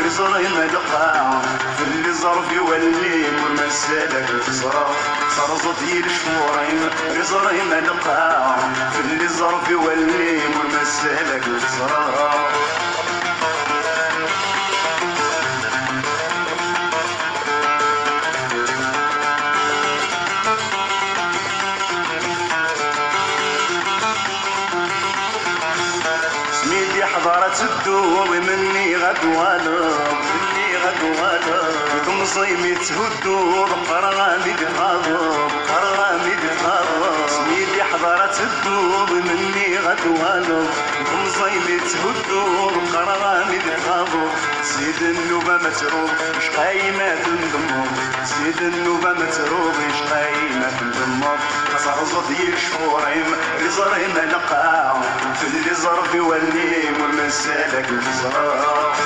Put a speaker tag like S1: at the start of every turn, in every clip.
S1: رزري مدقاع في اللي ظرف يولي والمسالك تصرا صرزت يلشفورين رزري مدقاع في اللي ظرف يولي والمسالك تصرا سميدي حضرت الدور مني غدوالو ثم صيمي تهدو قرغامي بخاضب سميدي حضرت الدور مني غدوالو ثم صيمي تهدو قرغامي بخاضب سيد النوبة متروب مش قايمة تندمر سيد النوبة متروب مش قايمة تندمر صرزت يشفوريم رزري ملقاع في اللي ظرف يولي والمسالك الفزراء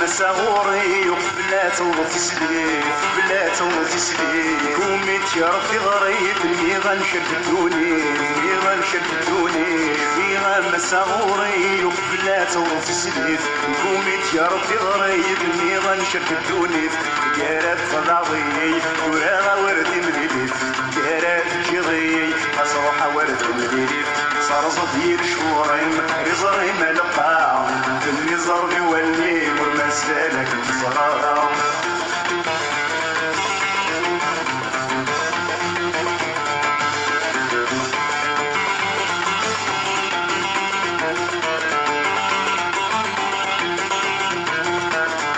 S1: مساغوري وقبلات وتسليف كومي تشرف غريب اللي غنشدوني فيها مساغوري وقبلات وتسليف كومي تشرف غريب اللي غنشدوني كارات فضاوي وراها ورد مليليف كارات جغي أصروح ورد مليليف صرزت يلشورين رزري ملقاع اللي ظرف يولي والمسالك الفزراء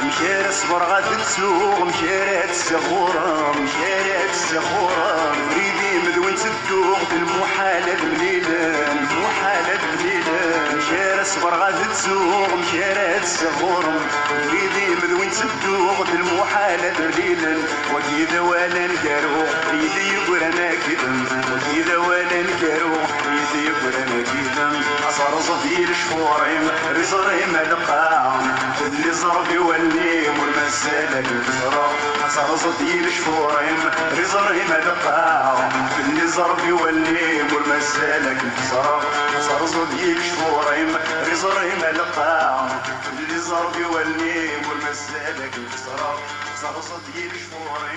S1: مشاري صبر غاد تسوق مشارات السغورة مريدي مدوين تدوق المحالة بليلان مشاري صبر غاد تسوق مشارات السغورة مريدي مدوين تدوق المحالة بليلان وكيدا ولا نكارو يدي يقرانا كذا وكيدا ولا نكارو يدي يقرانا كذا صرزت يلشفوريم رزري ملقاع اللي ظرف يولي والمسالك الفزراء صرزت يلشفوريم رزري ملقاع اللي ظرف يولي والمسالك الفزراء صرزت يلشفوريم رزري ملقاع اللي ظرف يولي والمسالك الفزراء صرزت يلشفوريم